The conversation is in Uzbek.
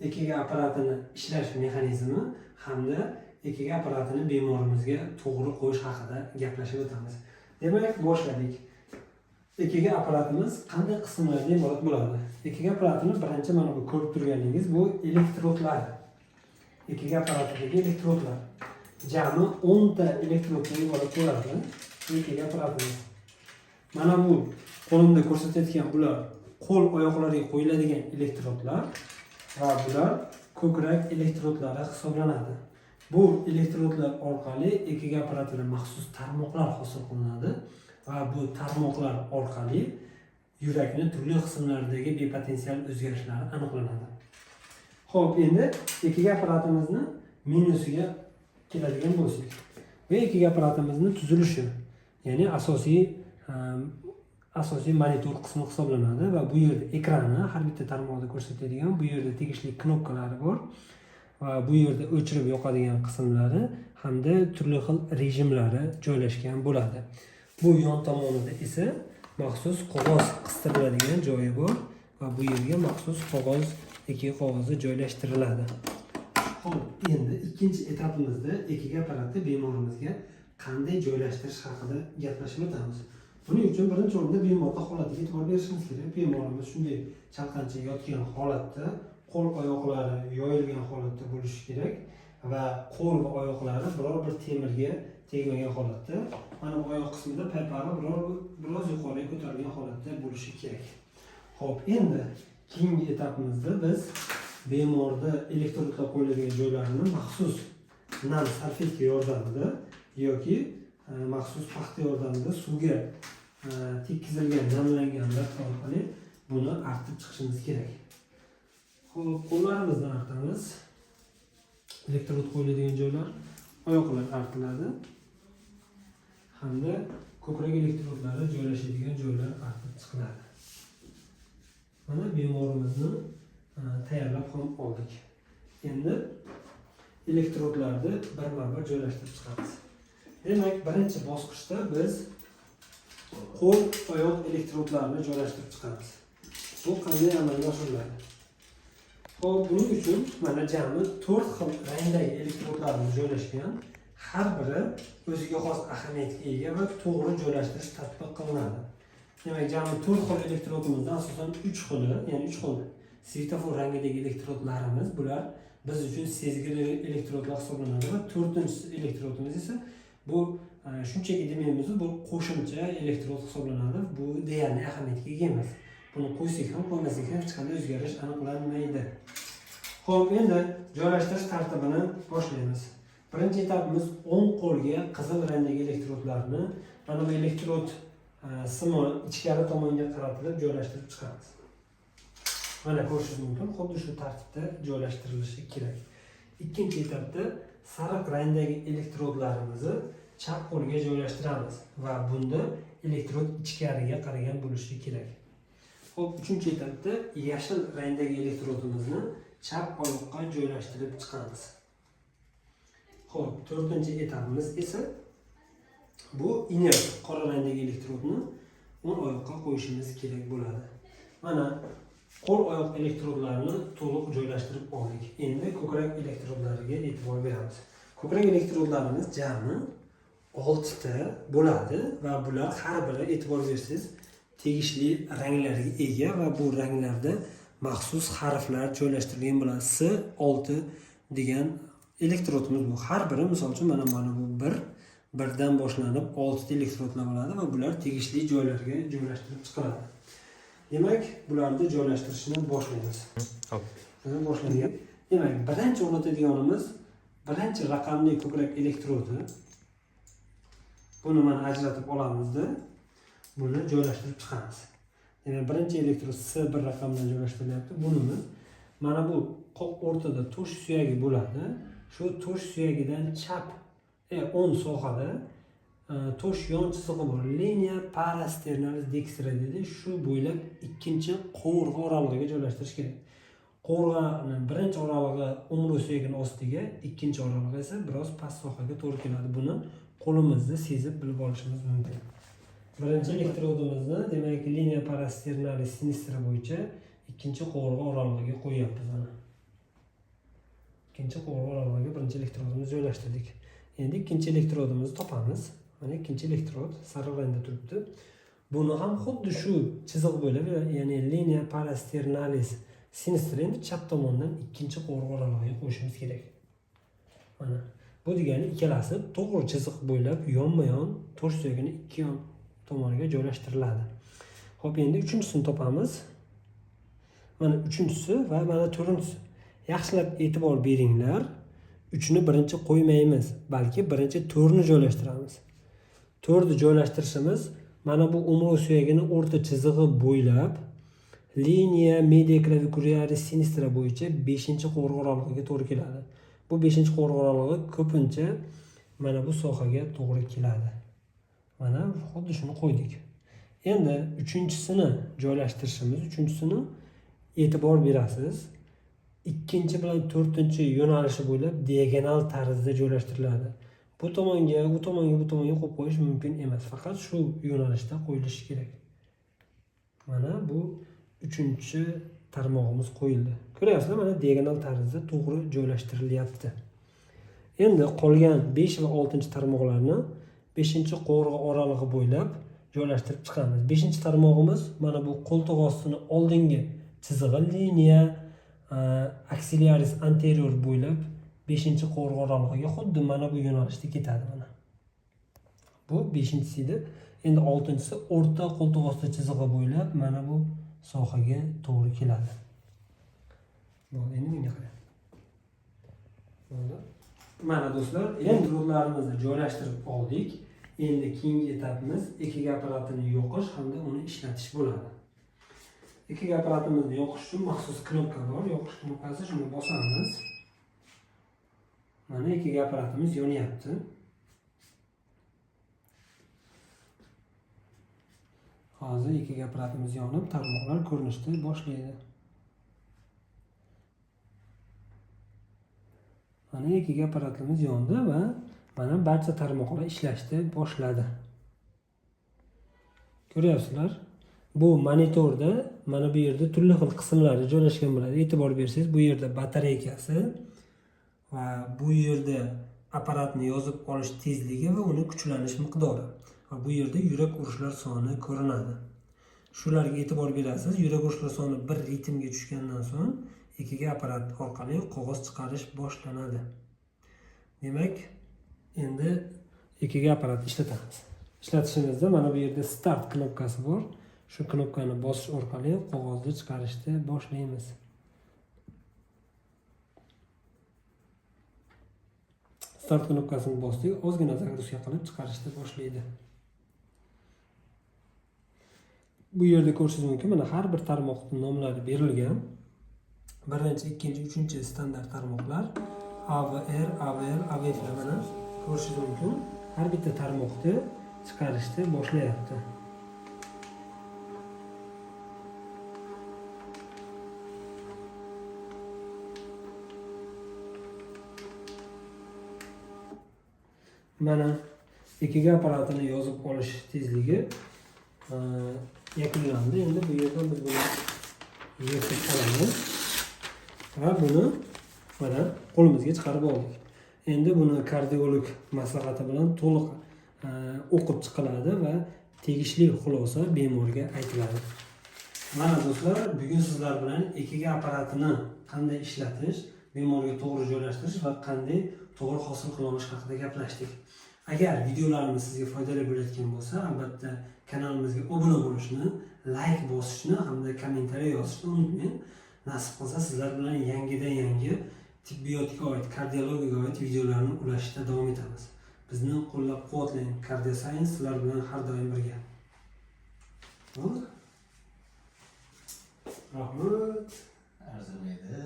EKG apparatini ishlash mexanizmi hamda EKG apparatini bemorimizga to'g'ri qo'yish haqida gaplashib o'tamiz. Demak, boshladik. EKG apparatimiz qanday qismlardan iborat bo'ladi? EKG apparatini birinchi mana bu ko'rib turganingiz bu elektrodlar. EKG apparatidagi elektrodlar. Jami 10 ta elektroddan iborat bo'ladi. EKG apparatimiz. Mana bu qo'limda ko'rsatayotgan bular qo'l oyoqlarga qo'yiladigan elektrodlar va bular ko'krak elektrodlari hisoblanadi. Bu elektrodlar orqali EKG apparatida maxsus tarmoqlar hosil qilinadi va bu tarmoqlar orqali yurakning turli qismlaridagi bepotensial o'zgarishlari aniqlanadi. Xo'p, endi EKG apparatimizni menyusiga keladigan bo'lsak. Va EKG apparatimizning tuzilishi, ya'ni asosiy monitor qismi hisoblanadi va bu yerda ekrani har bitta tarmoqda ko'rsatadigan, bu yerda tegishli knopkalari bor va bu yerda o'chirib yoqadigan qismlari hamda turli xil rejimlari joylashgan bo'ladi. Bu yon tomonida esa maxsus qog'oz qistiriladigan joyi bor va bu yerga maxsus qog'oz, EKG qog'ozi joylashtiriladi. Xo'p, endi ikkinchi etapimizda EKG apparati bemorimizga qanday joylashtirish haqida gaplashib o'tamiz. Buning uchun birinchi o'rinda bemorning holatiga e'tibor berishimiz kerak. Bemorimiz shunday chalqancha yotgan holatda, qo'l oyoqlari yoyilgan holatda bo'lishi kerak va qo'l va oyoqlari biror bir temirga tegmagan holatda, mana bu oyoq qismida paypari biroz yuqoriga ko'tarilgan holatda bo'lishi kerak. Xo'p, endi keyingi etapimizda biz bemorda elektrodlar qo'yiladigan joylarini maxsus nam salfetka yordamida yoki maxsus paxta yordamida suvga tekkizilgan namlangan latta orqali buni artib chiqishimiz kerak. Xo'p, qo'llarimizni artamiz. Elektrod qo'yiladigan joylar, oyoqlar artiladi hamda ko'krak elektrodlari joylashadigan joylar artib chiqiladi. Mana bemorimizni tayyorlab ham oldik. Endi elektrodlarni birma-bir joylashtirib chiqamiz. Demak, birinchi bosqichda biz qo'l oyoq elektrodlarini joylashtirib chiqamiz. Bu qanday amalga oshiriladi? Xo'p, buning uchun mana jami 4 xil rangdagi elektrodlarimiz joylashgan. Har biri o'ziga xos ahamiyatga ega va to'g'ri joylashtirish tatbiq qilinadi. Demak, jami 4 xil elektrodimizdan asosan 3 xili, ya'ni 3 xil svetofor rangidagi elektrodlarimiz, bular biz uchun sezgili elektrodlar hisoblanadi va 4-chi elektrodimiz esa bu shunchaki demaymiz, bu qo'shimcha elektrod hisoblanadi. Bu deyarli ahamiyatga ega emas. Buni qo'ysak ham, qo'ymasak ham hech qanday o'zgarish aniqlanmaydi. Xo'p, endi joylashtirish tartibini boshlaymiz. Birinchi etapimiz o'ng qo'lga qizil rangdagi elektrodlarni mana bu elektrod simi ichkari tomonga qaratilib joylashtirib chiqamiz. Mana ko'rishingiz mumkin, xuddi shu tartibda joylashtirilishi kerak. Ikkinchi etapda sariq rangdagi elektrodlarimizni chap qo'lga joylashtiramiz va bunda elektrod ichkariga qaragan bo'lishi kerak. Xo'p, uchinchi etapda yashil rangdagi elektrodimizni chap oyoqqa joylashtirib chiqamiz. Xo'p, to'rtinchi etapimiz esa bu inert qora rangdagi elektrodni o'ng oyoqqa qo'yishimiz kerak bo'ladi. Mana qo'l oyoq elektrodlarini to'liq joylashtirib oldik. Endi ko'krak elektrodlariga e'tibor beramiz. Ko'krak elektrodlarimiz jami 6 ta bo'ladi va bular har biri e'tibor bersangiz tegishli ranglarga ega va bu ranglarda maxsus harflar joylashtirilgan bo'ladi. S6 degan elektrodimiz bu. Har biri misol uchun mana bu 1dan boshlanib 6 ta elektrodlar bo'ladi va bular tegishli joylarga joylashtirib chiqiladi. Demak, bularni joylashtirishni boshlaymiz. Xo'p. Boshlangan. Demak, birinchi o'rnatadiganimiz birinchi raqamli ko'krak elektrodi. Buni mana ajratib olamizda, buni joylashtirib chiqamiz. Demak, birinchi elektrod S1 raqamdan joylashtiryapti. Buni mana bu o'rtada to'sh suyagi bo'ladi. Shu to'sh suyagidan chap o'ng sohada to'sh yon chizig'i bor. Liniya parasternalis dextra dedi. Shu bo'ylab ikkinchi qovurg'a oralig'iga joylashtirish kerak. Qovurg'aning birinchi oralig'i umri suyagining ostiga, ikkinchi oralig'i esa biroz past sohaga to'g'ri keladi. Buni qo'limizda sezib bilib olishimiz mumkin. Birinchi elektrodimizni, demak, liniya parasternalis sinistra bo'yicha ikkinchi qovurg'a oralig'iga qo'yapmiz mana. ikkinchi qo'ng'iroq aralog'iga birinchi elektrodimizni joylashtirdik. Endi ikkinchi elektrodimizni topamiz. Mana ikkinchi elektrod sariq rangda turibdi. Buni ham xuddi shu chiziq bo'ylab, ya'ni linea parasternalis sinistra, endi chap tomondan ikkinchi qo'ng'iroq aralog'iga qo'yishimiz kerak. Mana bu degani ikkalasi to'g'ri chiziq bo'ylab yonma-yon to'rt suyagini ikki yon tomoniga joylashtiriladi. Xo'p, endi uchinchisini topamiz. Mana uchinchisi va mana to'rtinchisi. Yaxshilab e'tibor beringlar. Uchini birinchi qo'ymaymiz, balki birinchi to'rni joylashtiramiz. To'rni joylashtirishimiz mana bu umru suyagini o'rta chizig'i bo'ylab linea media clavicularis sinistra bo'yicha 5-qo'ng'iroq aralog'iga to'g'ri keladi. Bu 5-qo'ng'iroq aralog'i ko'pincha mana bu sohaga to'g'ri keladi. Mana xuddi shuni qo'ydik. Endi uchinchisini joylashtirishimiz, uchinchisini e'tibor berasiz. Ikkinchi bilan to'rtinchi yo'nalishi bo'ylab diagonal tarzda joylashtiriladi. Bu tomonga, bu tomonga, bu tomonga qo'yib qo'yish mumkin emas. Faqat shu yo'nalishda qo'yilishi kerak. Mana bu uchinchi tarmog'imiz qo'yildi. Ko'ryapsizlar, mana diagonal tarzda to'g'ri joylashtirilyapti. Endi qolgan 5 va 6-tarmoqlarni 5-qo'ng'iroq oralig'i bo'ylab joylashtirib chiqamiz. 5-tarmog'imiz mana bu qo'ltiq ostini oldingi chizig'i linea axillaris anterior bo'ylab 5-qo'ng'iroq aralog'iga xuddi mana bu yo'nalishda ketadi mana. Bu 5-chisi edi. Endi 6-chisi o'rta qo'ltiq osti chizig'i bo'ylab mana bu sohaga to'g'ri keladi. Bo'ldi, endi menga qarang. Bo'ldi. Mana do'stlar, elektrodlarimizni joylashtirib oldik. Endi keyingi etapimiz EKG apparatini yoqish hamda uni ishlatish bo'ladi. EKG apparatimizni yoqish uchun maxsus knopka bor. Yoqish knopkasi, shuni bosamiz. Mana EKG apparatimiz yonyapti. Hozir EKG apparatimiz yonib, tarmoqlar ko'rinishni boshlaydi. Mana EKG apparatimiz yondi va mana barcha tarmoqlar ishlashni boshladi. Ko'ryapsizlar? Bu monitorda mana bu yerda turli xil qismlari joylashgan bo'ladi. E'tibor bersangiz, bu yerda batareykasi va bu yerda apparatni yozib olish tezligi va uni kuchlanish miqdori. Va bu yerda yurak urishlar soni ko'rinadi. Shularga e'tibor berasiz. Yurak urishlar soni bir ritmga tushgandan so'ng EKG apparat orqali qog'oz chiqarish boshlanadi. Demak, endi EKG apparatni ishlatamiz. Ishlatishimizda mana bu yerda start knopkasi bor. Shu knopkani bosish orqali qog'ozni chiqarishni boshlaymiz. Start knopkasini bosdik, ozgina zagruzka qilib chiqarishni boshlaydi. Bu yerda ko'rishingiz mumkin, mana har bir tarmoqning nomlari berilgan. Birinchi, ikkinchi, uchinchi standart tarmoqlar AVR, AVL, AVF mana ko'rishingiz mumkin. Har bitta tarmoqni chiqarishni boshlayapti. Mana EKG apparatini yozib olish tezligi yakunlandi. Endi bu yerdan biz buni yechib olamiz va buni mana qo'limizga chiqarib oldik. Endi buni kardiolog maslahati bilan to'liq o'qib chiqiladi va tegishli xulosa bemorga aytiladi. Mana do'stlar, bugun sizlar bilan EKG apparatini qanday ishlatish, bemorga to'g'ri joylashtirish va qanday to'g'ri hosil qila olish haqida gaplashdik. Agar videolarimiz sizga foydali bo'layotgan bo'lsa, albatta kanalimizga obuna bo'lishni, like bosishni hamda kommentariy yozishni unutmang. Nasib qilsa sizlar bilan yangidan yangi tibbiyotga oid, kardiologiyaga oid videolarni ulashishda davom etamiz. Bizni qo'llab-quvvatlang. Cardio Science sizlar bilan har doim birga. Bo'ldi? Rahmat. Arzimaydi.